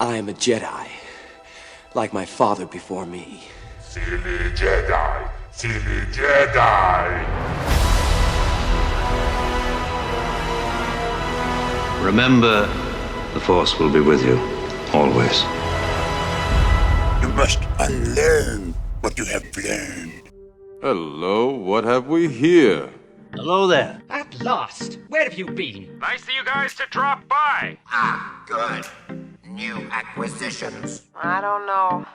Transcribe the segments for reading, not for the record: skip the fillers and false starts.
I am a Jedi, like my father before me. Silly Jedi! Silly Jedi! Remember, the Force will be with you, always. You must unlearn what you have learned. Hello, what have we here? Hello there. At last! Where have you been? Nice of you guys to drop by. Ah, good. New acquisitions. I don't know.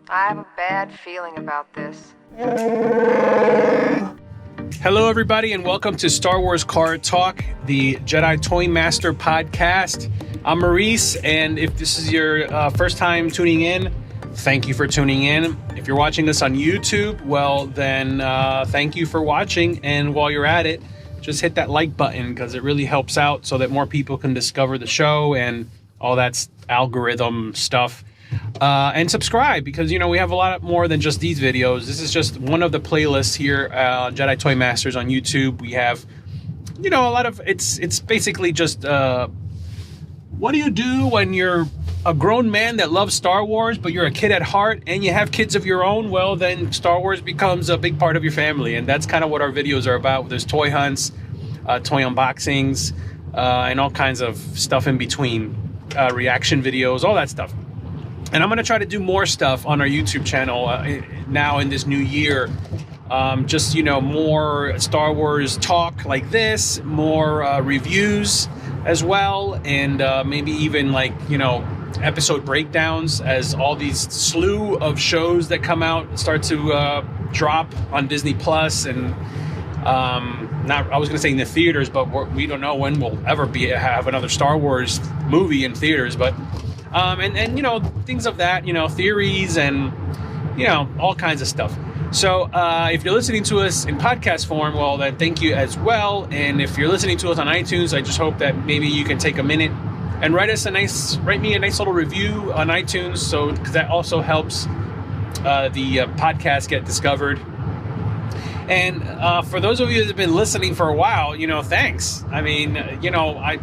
I have a bad feeling about this. Hello, everybody, and welcome to Star Wars Card Talk, the Jedi Toy Master podcast. I'm Maurice, and if this is your first time tuning in, thank you for tuning in. If you're watching this on YouTube, well, then thank you for watching. And while you're at it, just hit that like button because it really helps out so that more people can discover the show and all that algorithm stuff. And subscribe because, you know, we have a lot more than just these videos. This is just one of the playlists here, Jedi Toy Masters on YouTube. We have, you know, a lot of, it's basically just, what do you do when you're a grown man that loves Star Wars, but you're a kid at heart and you have kids of your own? Well, then Star Wars becomes a big part of your family. And that's kind of what our videos are about. There's toy hunts, toy unboxings, and all kinds of stuff in between, reaction videos, all that stuff. And I'm going to try to do more stuff on our YouTube channel now in this new year. Just, you know, more Star Wars talk like this, more reviews as well, and maybe even like, you know, episode breakdowns as all these slew of shows that come out start to drop on Disney Plus and not, I was going to say in the theaters, but we don't know when we'll ever have another Star Wars movie in theaters, but and you know, things of that, you know, theories and, you know, all kinds of stuff. So if you're listening to us in podcast form, well, then thank you as well. And if you're listening to us on iTunes, I just hope that maybe you can take a minute and write me a nice little review on iTunes. So, because that also helps the podcast get discovered. And for those of you that have been listening for a while, you know, thanks. I mean, you know,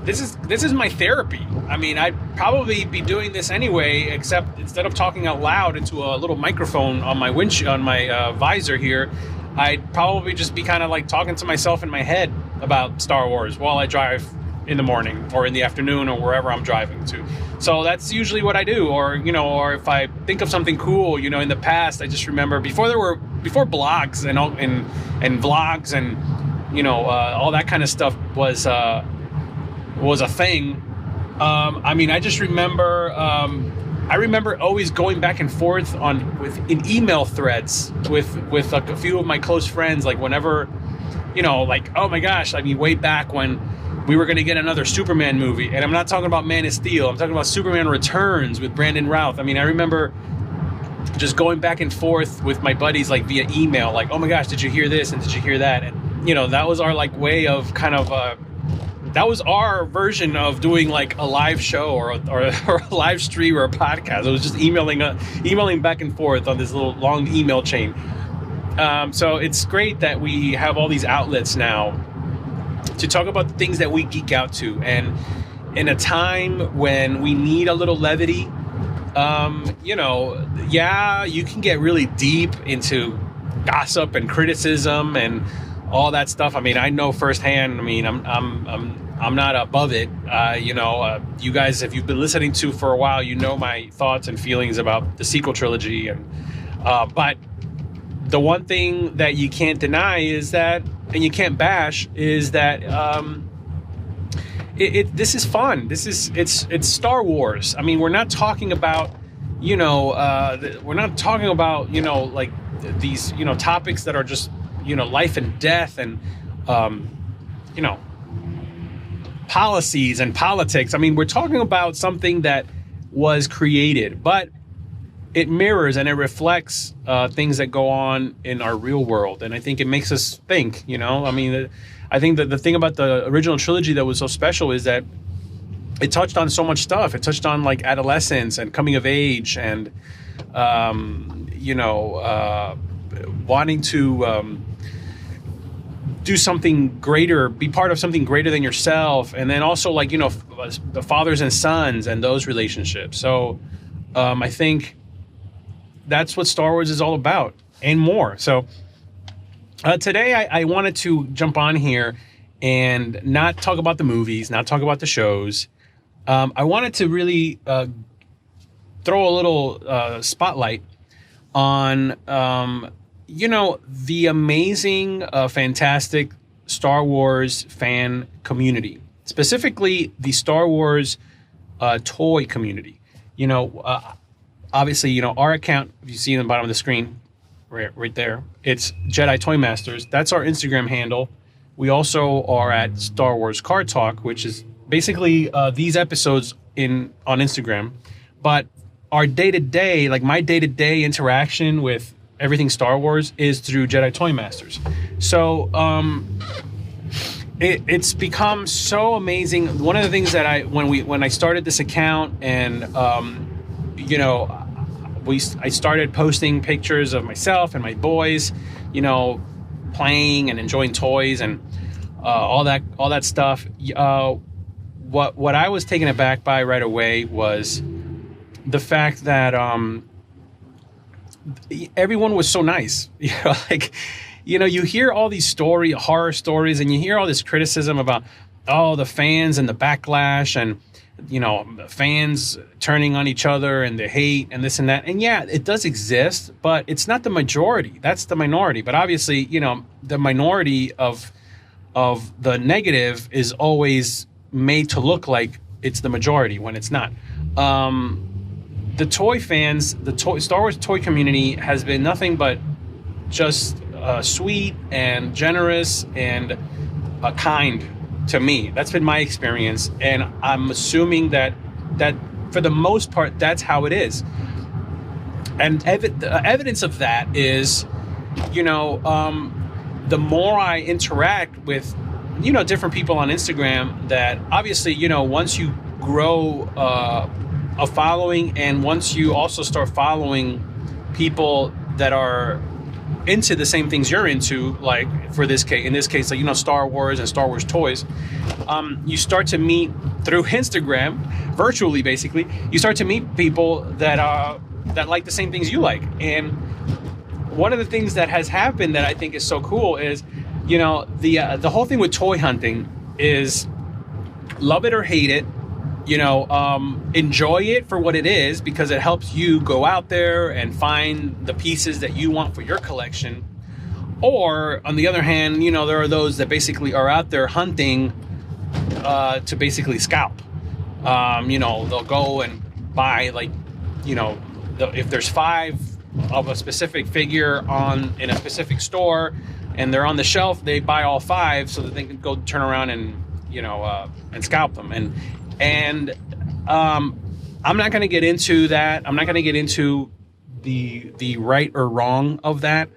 this is my therapy. I mean, I'd probably be doing this anyway, except instead of talking out loud into a little microphone on my visor here, I'd probably just be kind of like talking to myself in my head about Star Wars while I drive in the morning or in the afternoon or wherever I'm driving to. So that's usually what I do. Or, you know, or if I think of something cool, you know, in the past, I just remember before blogs and vlogs and, you know, all that kind of stuff was a thing. I mean, I just remember, I remember always going back and forth in email threads with like a few of my close friends, like whenever, you know, like, oh my gosh, I mean, way back when we were going to get another Superman movie. And I'm not talking about Man of Steel. I'm talking about Superman Returns with Brandon Routh. I mean, I remember just going back and forth with my buddies, like via email, like, oh my gosh, did you hear this? And did you hear that? And, you know, that was our like way of kind of, that was our version of doing like a live show or a live stream or a podcast. It was just emailing back and forth on this little long email chain. So it's great that we have all these outlets now to talk about the things that we geek out to. And in a time when we need a little levity, you know, yeah, you can get really deep into gossip and criticism and all that stuff. I mean, I know firsthand. I mean, I'm not above it. You know, you guys, if you've been listening to for a while, you know my thoughts and feelings about the sequel trilogy. And but the one thing that you can't deny is that, and you can't bash, is that this is fun. It's Star Wars. I mean, we're not talking about, you know, we're not talking about, you know, like these, you know, topics that are just, you know, life and death and, you know, policies and politics. I mean, we're talking about something that was created, but it mirrors and it reflects things that go on in our real world. And I think it makes us think, you know, I mean, I think that the thing about the original trilogy that was so special is that it touched on so much stuff. It touched on like adolescence and coming of age and, you know, wanting to do something greater, be part of something greater than yourself, and then also like the fathers and sons and those relationships. So I think that's what Star Wars is all about and more. So today I wanted to jump on here and not talk about the movies, not talk about the shows. I wanted to really throw a little spotlight on, the amazing, fantastic Star Wars fan community, specifically the Star Wars toy community. Obviously, our account, if you see in the bottom of the screen, right there, it's Jedi Toy Masters. That's our Instagram handle. We also are at Star Wars Card Talk, which is basically these episodes on Instagram. But our day-to-day, like my day-to-day interaction with everything Star Wars is through Jedi Toy Masters. So it's become so amazing. One of the things that when I started this account and I started posting pictures of myself and my boys, playing and enjoying toys and all that stuff. What I was taken aback by right away was the fact that everyone was so nice. You hear all these horror stories, and you hear all this criticism about the fans and the backlash and fans turning on each other and the hate and this and that. And yeah, it does exist, but it's not the majority. That's the minority. But obviously, the minority of the negative is always made to look like it's the majority when it's not. The toy fans, Star Wars toy community has been nothing but just sweet and generous and kind to me. That's been my experience, and I'm assuming that for the most part that's how it is. And evidence of that is, the more I interact with, different people on Instagram, that obviously, once you grow a following, and once you also start following people that are into the same things you're into, like in this case, like, Star Wars and Star Wars toys, you start to meet through Instagram, virtually, basically, you start to meet people that like the same things you like. And one of the things that has happened that I think is so cool is, the whole thing with toy hunting is love it or hate it, enjoy it for what it is, because it helps you go out there and find the pieces that you want for your collection. Or on the other hand, there are those that basically are out there hunting to basically scalp. They'll go and buy, like, if there's 5 of a specific figure in a specific store and they're on the shelf, they buy all 5 so that they can go turn around and and scalp them. And I'm not going to get into that. I'm not going to get into the right or wrong of that.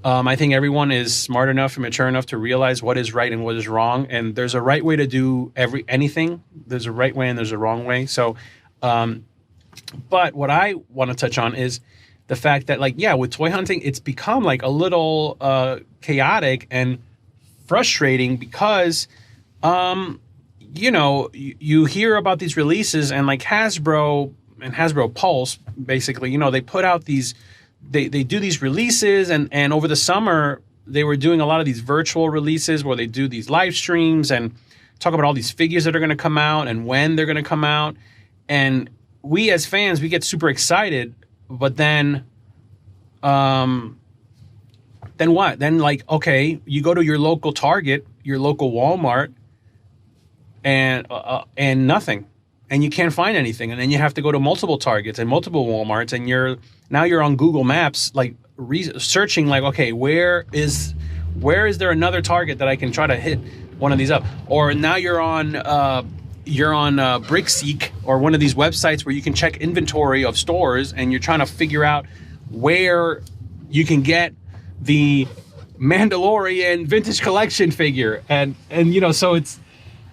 I think everyone is smart enough and mature enough to realize what is right and what is wrong. And there's a right way to do anything. There's a right way and there's a wrong way. So, but what I want to touch on is the fact that, with toy hunting, it's become like a little chaotic and frustrating because, you hear about these releases, and like Hasbro and Hasbro Pulse, basically, they put out these, they do these releases, and over the summer, they were doing a lot of these virtual releases where they do these live streams and talk about all these figures that are going to come out and when they're going to come out. And we as fans, we get super excited, but then what? Then, okay, you go to your local Target, your local Walmart, and nothing, and you can't find anything, and then you have to go to multiple Targets and multiple Walmarts, and you're on Google Maps, searching, okay, where is there another Target that I can try to hit one of these up? Or now you're on BrickSeek, or one of these websites where you can check inventory of stores, and you're trying to figure out where you can get the Mandalorian vintage collection figure, and so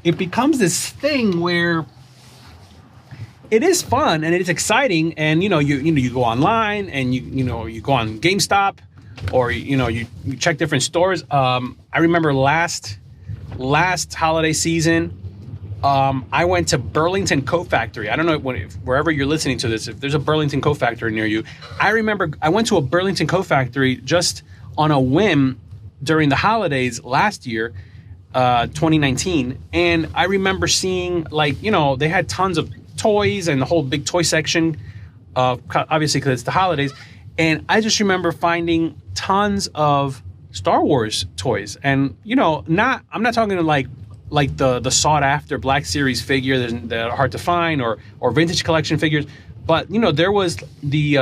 it becomes this thing where it is fun and it is exciting, and you go online and you go on GameStop or you check different stores. I remember last holiday season, I went to Burlington Coat Factory. I don't know wherever you're listening to this, if there's a Burlington Coat Factory near you. I remember I went to a Burlington Coat Factory just on a whim during the holidays last year, 2019. And I remember seeing, like, they had tons of toys and the whole big toy section, obviously because it's the holidays. And I just remember finding tons of Star Wars toys. And, I'm not talking like the sought after Black Series figure that are hard to find, or vintage collection figures. But, there was the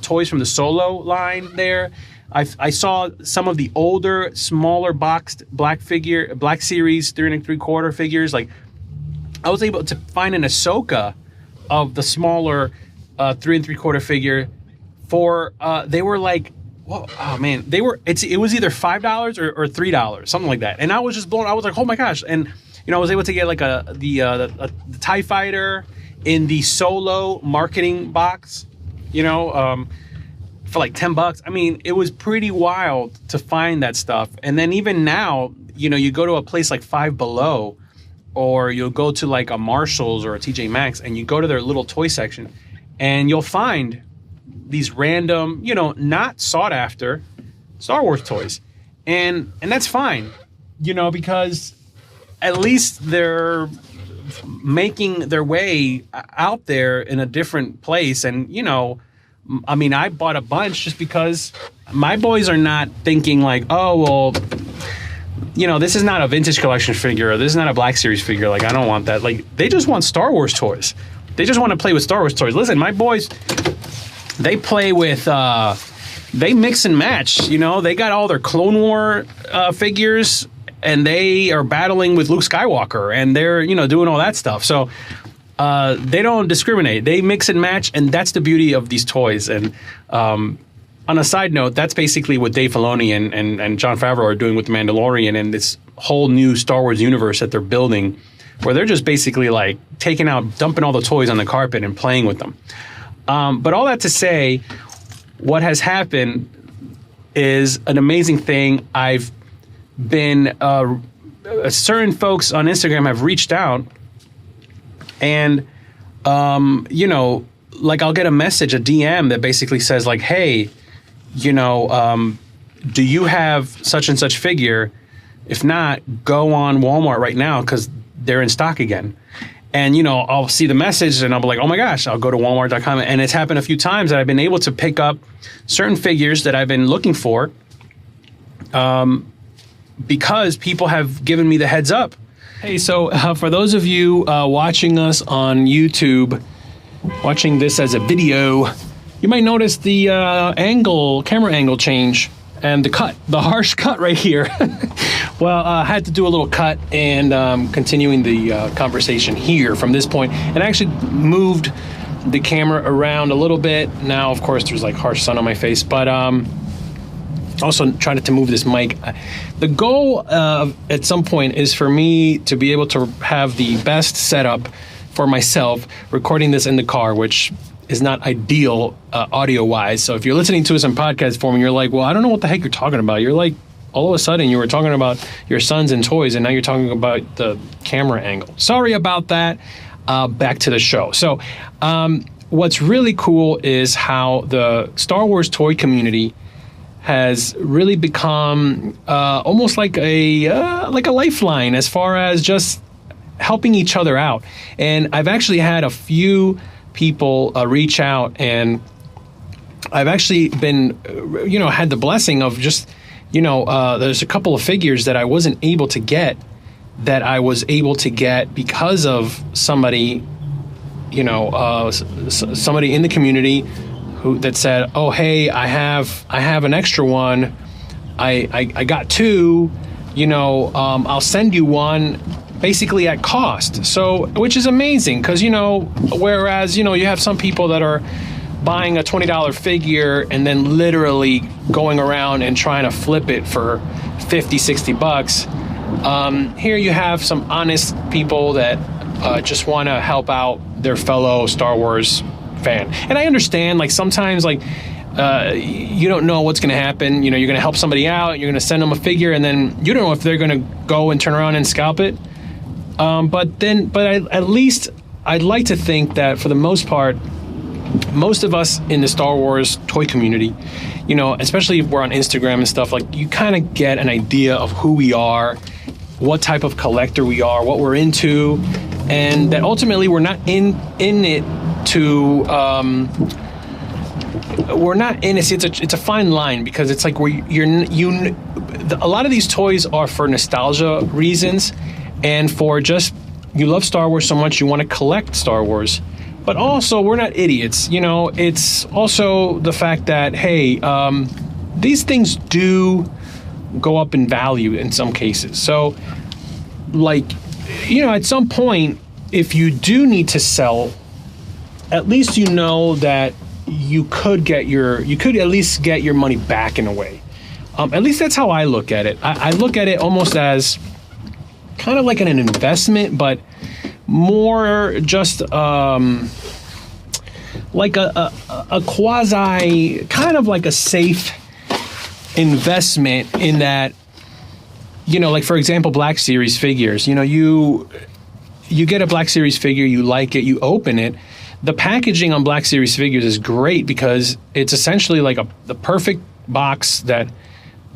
toys from the Solo line there. I saw some of the older, smaller boxed Black Series 3 3/4 figures. Like, I was able to find an Ahsoka of the smaller 3 3/4 figure for they were like, whoa, oh man, it was either $5 or $3, something like that. And I was just blown. I was like, oh my gosh. And I was able to get like the TIE Fighter in the Solo marketing box, for like $10. I mean, it was pretty wild to find that stuff. And then even now, you go to a place like Five Below, or you'll go to like a Marshall's or a TJ Maxx, and you go to their little toy section, and you'll find these random, not sought after Star Wars toys. And that's fine, because at least they're making their way out there in a different place. And, I mean, I bought a bunch just because my boys are not thinking like, oh, well, this is not a vintage collection figure, or this is not a Black Series figure. Like, I don't want that. Like, they just want Star Wars toys. They just want to play with Star Wars toys. Listen, my boys, they play with, they mix and match. They got all their Clone War figures, and they are battling with Luke Skywalker, and they're, doing all that stuff. So they don't discriminate. They mix and match, and that's the beauty of these toys. And on a side note, that's basically what Dave Filoni and Jon Favreau are doing with The Mandalorian and this whole new Star Wars universe that they're building, where they're just basically like dumping all the toys on the carpet and playing with them. But all that to say, what has happened is an amazing thing. I've been certain folks on Instagram have reached out, and like I'll get a message, a DM that basically says like, hey, do you have such and such figure? If not, go on Walmart right now because they're in stock again. And, I'll see the message and I'll be like, oh my gosh, I'll go to walmart.com. And it's happened a few times that I've been able to pick up certain figures that I've been looking for, because people have given me the heads up. Hey, so for those of you watching us on YouTube, watching this as a video, you might notice the camera angle change and the harsh cut right here. Well, I had to do a little cut and continuing the conversation here from this point, and I actually moved the camera around a little bit. Now, of course, there's like harsh sun on my face, but also trying to move this mic. The goal at some point is for me to be able to have the best setup for myself recording this in the car, which is not ideal audio-wise. So if you're listening to us in podcast form and you're like, well, I don't know what the heck you're talking about. You're like, all of a sudden you were talking about your sons and toys, and now you're talking about the camera angle. Sorry about that. Back to the show. So what's really cool is how the Star Wars toy community has really become almost like a lifeline as far as just helping each other out. And I've actually had a few people reach out, and I've actually been, had the blessing of just, there's a couple of figures that I wasn't able to get that I was able to get because of somebody, somebody in the community that said, oh, hey, I have an extra one. I got two, I'll send you one basically at cost. So, which is amazing because, whereas, you have some people that are buying a $20 figure and then literally going around and trying to flip it for $50-$60. Here you have some honest people that just want to help out their fellow Star Wars fan. And I understand, like, sometimes, like, you don't know what's going to happen. You know, you're going to help somebody out, you're going to send them a figure, and then you don't know if they're going to go and turn around and scalp it. At least I'd like to think that for the most part, most of us in the Star Wars toy community, you know, especially if we're on Instagram and stuff, like, you kind of get an idea of who we are, what type of collector we are, what we're into, and that ultimately we're not in it to we're not in it. It's a fine line, because it's like a lot of these toys are for nostalgia reasons, and for just, you love Star Wars so much you want to collect Star Wars. But also, we're not idiots. You know, it's also the fact that, hey, these things do go up in value in some cases. So, like, you know, at some point, if you do need to sell, at least you know that you could at least get your money back in a way. At least that's how I look at it. I look at it almost as kind of like an investment, but more just like a quasi, kind of like a safe investment, in that, you know, like, for example, Black Series figures. You know, you get a Black Series figure, you like it, you open it. The packaging on Black Series figures is great, because it's essentially like the perfect box that,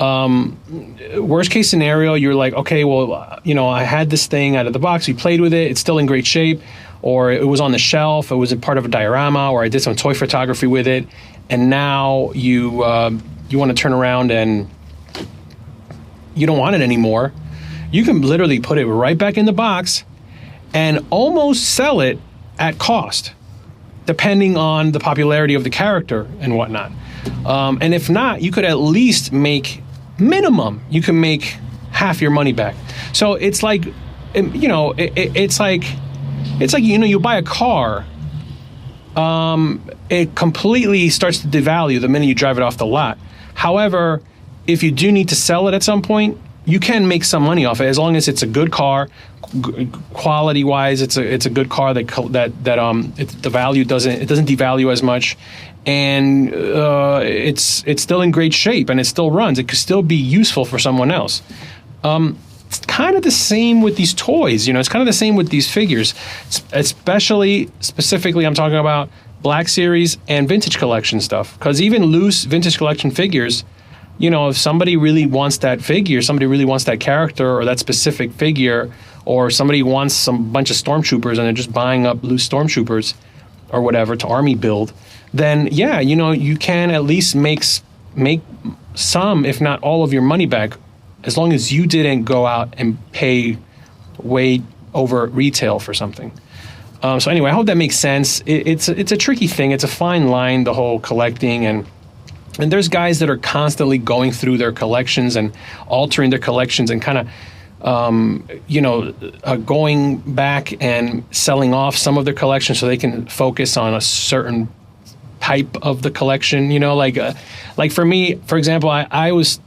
worst case scenario, you're like, okay, well, you know, I had this thing out of the box, we played with it, it's still in great shape, or it was on the shelf, it was a part of a diorama, or I did some toy photography with it, and now you want to turn around and you don't want it anymore. You can literally put it right back in the box and almost sell it at cost, depending on the popularity of the character and whatnot. And if not, you could at least make minimum, you can make half your money back. So it's like, you know, it's like, you know, you buy a car, it completely starts to devalue the minute you drive it off the lot. However, if you do need to sell it at some point, you can make some money off it, as long as it's a good car, quality wise. It's a good car that the value doesn't devalue as much, and it's still in great shape, and it still runs. It could still be useful for someone else. It's kind of the same with these toys, you know. It's kind of the same with these figures, specifically I'm talking about Black Series and vintage collection stuff, because even loose vintage collection figures, you know, if somebody really wants that figure, somebody really wants that character or that specific figure, or somebody wants some bunch of stormtroopers and they're just buying up loose stormtroopers or whatever to army build, then yeah, you know, you can at least make some, if not all of your money back, as long as you didn't go out and pay way over retail for something. So anyway, I hope that makes sense. It's a tricky thing. It's a fine line, the whole collecting, and there's guys that are constantly going through their collections and altering their collections and kind of, going back and selling off some of their collections so they can focus on a certain type of the collection. You know, like for me, for example, I was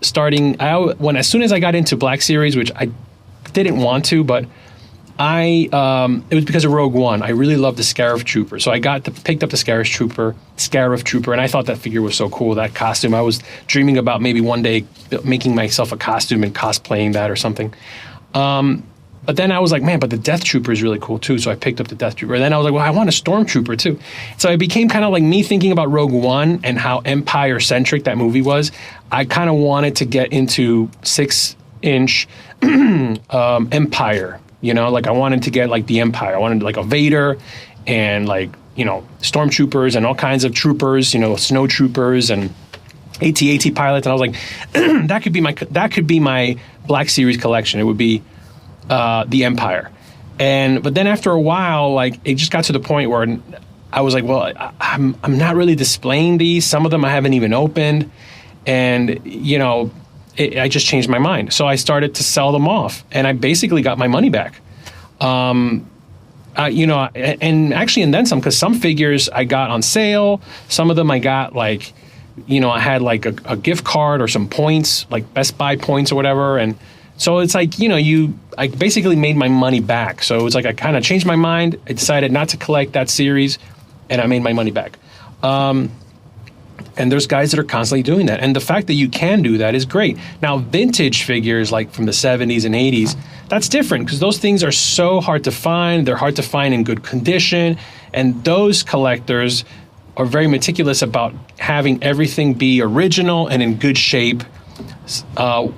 starting, as soon as I got into Black Series, which I didn't want to, but it was because of Rogue One. I really loved the Scarif Trooper, so I picked up the Scarif Trooper, and I thought that figure was so cool, that costume. I was dreaming about maybe one day making myself a costume and cosplaying that or something. But then I was like, man, but the Death Trooper is really cool too, so I picked up the Death Trooper. And then I was like, well, I want a Stormtrooper too. So it became kind of like me thinking about Rogue One and how Empire-centric that movie was. I kind of wanted to get into 6-inch Empire. You know, like I wanted to get like the Empire. I wanted like a Vader and like, you know, stormtroopers and all kinds of troopers, you know, snow troopers and AT-AT pilots. And I was like, that could be my Black Series collection. It would be the Empire. But then after a while, like it just got to the point where I was like, well, I'm not really displaying these. Some of them I haven't even opened. And, you know, I just changed my mind. So I started to sell them off, and I basically got my money back. And actually, and then some, because some figures I got on sale. Some of them I got like, you know, I had like a gift card or some points, like Best Buy points or whatever. And so it's like, you know, I basically made my money back. So it was like I kind of changed my mind. I decided not to collect that series, and I made my money back. And there's guys that are constantly doing that. And the fact that you can do that is great. Now, vintage figures like from the 70s and 80s, that's different because those things are so hard to find. They're hard to find in good condition. And those collectors are very meticulous about having everything be original and in good shape,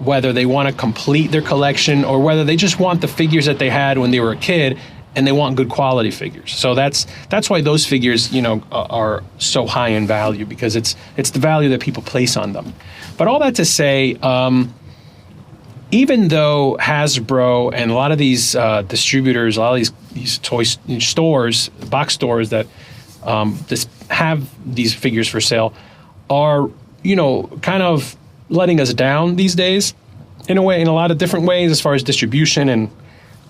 whether they want to complete their collection or whether they just want the figures that they had when they were a kid and they want good quality figures. So that's why those figures, are so high in value, because it's the value that people place on them. But all that to say, even though Hasbro and a lot of these distributors, a lot of these toy stores, box stores that have these figures for sale are, kind of letting us down these days in a way, in a lot of different ways as far as distribution and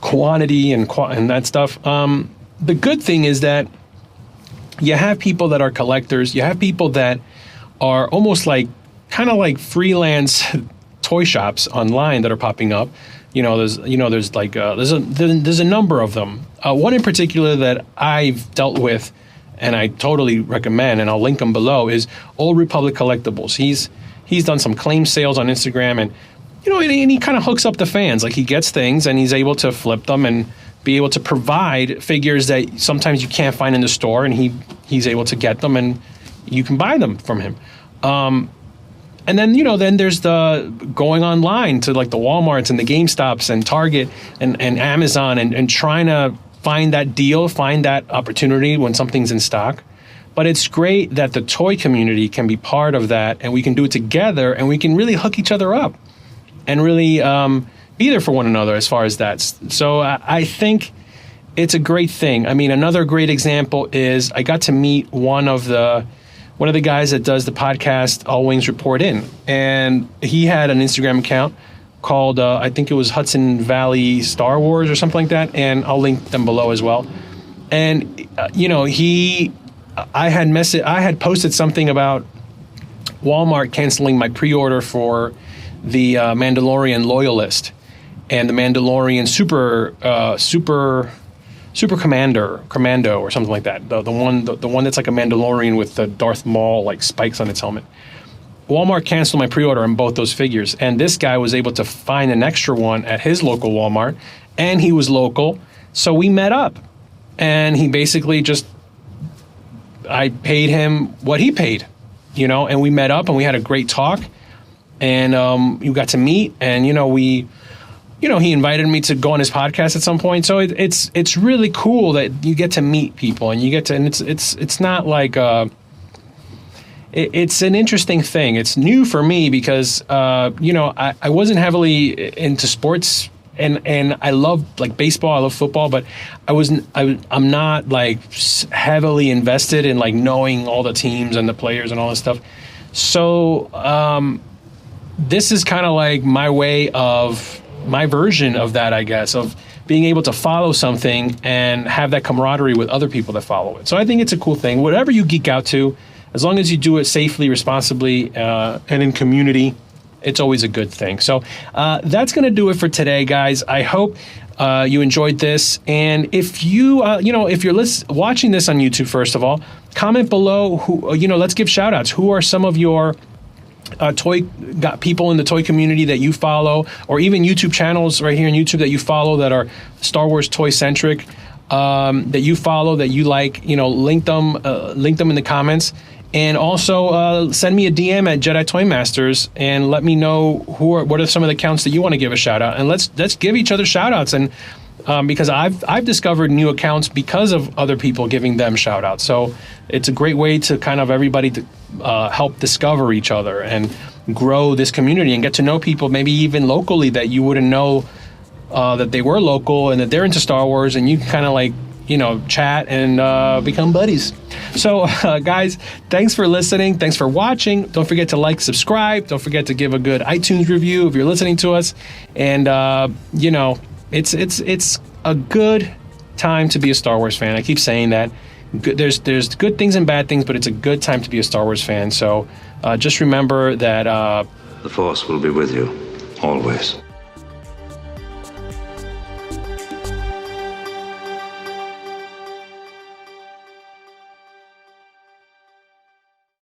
quantity and that stuff. The good thing is that you have people that are collectors. You have people that are almost kind of like freelance toy shops online that are popping up. There's a number of them. One in particular that I've dealt with and I totally recommend, and I'll link him below, is Old Republic Collectibles. He's done some claim sales on Instagram, and and he kind of hooks up the fans. Like, he gets things and he's able to flip them and be able to provide figures that sometimes you can't find in the store, and he's able to get them and you can buy them from him. And then, then there's the going online to like the Walmarts and the GameStops and Target and Amazon and trying to find that deal, find that opportunity when something's in stock. But it's great that the toy community can be part of that, and we can do it together, and we can really hook each other up and really be there for one another as far as that. So I think it's a great thing. I mean, another great example is I got to meet one of the guys that does the podcast All Wings Report In, and he had an Instagram account called I think it was Hudson Valley Star Wars or something like that, and I'll link them below as well. And I had posted something about Walmart canceling my pre-order for the Mandalorian Loyalist and the Mandalorian Super Commando or something like that. The one that's like a Mandalorian with the Darth Maul like spikes on its helmet. Walmart canceled my pre-order on both those figures, and this guy was able to find an extra one at his local Walmart, and he was local, so we met up, and he basically I paid him what he paid, and we met up and we had a great talk, and you got to meet, and he invited me to go on his podcast at some point. So it's really cool that you get to meet people, and you get to, and it's not like it's an interesting thing. It's new for me because I wasn't heavily into sports, and I love like baseball, I love football, but I'm not like heavily invested in like knowing all the teams and the players and all this stuff. So this is kind of like my version of that, I guess, of being able to follow something and have that camaraderie with other people that follow it. So I think it's a cool thing. Whatever you geek out to, as long as you do it safely, responsibly, and in community, it's always a good thing. So that's going to do it for today, guys. I hope you enjoyed this. And if you, if you're watching this on YouTube, first of all, comment below let's give shout outs. Who are some of your people in the toy community that you follow, or even YouTube channels right here on YouTube that you follow that are Star Wars toy centric, that you follow, that you like, link them in the comments. And also send me a DM at Jedi Toy Masters and let me know what are some of the accounts that you want to give a shout out. And let's give each other shout outs. And because I've discovered new accounts because of other people giving them shout outs. So it's a great way to kind of everybody to help discover each other and grow this community and get to know people maybe even locally that you wouldn't know that they were local and that they're into Star Wars, and you can kind of like chat and become buddies. So guys, thanks for listening, thanks for watching. Don't forget to like, subscribe, don't forget to give a good iTunes review if you're listening to us. And it's a good time to be a Star Wars fan. I keep saying that. There's good things and bad things, but it's a good time to be a Star Wars fan. So just remember that The Force will be with you, always.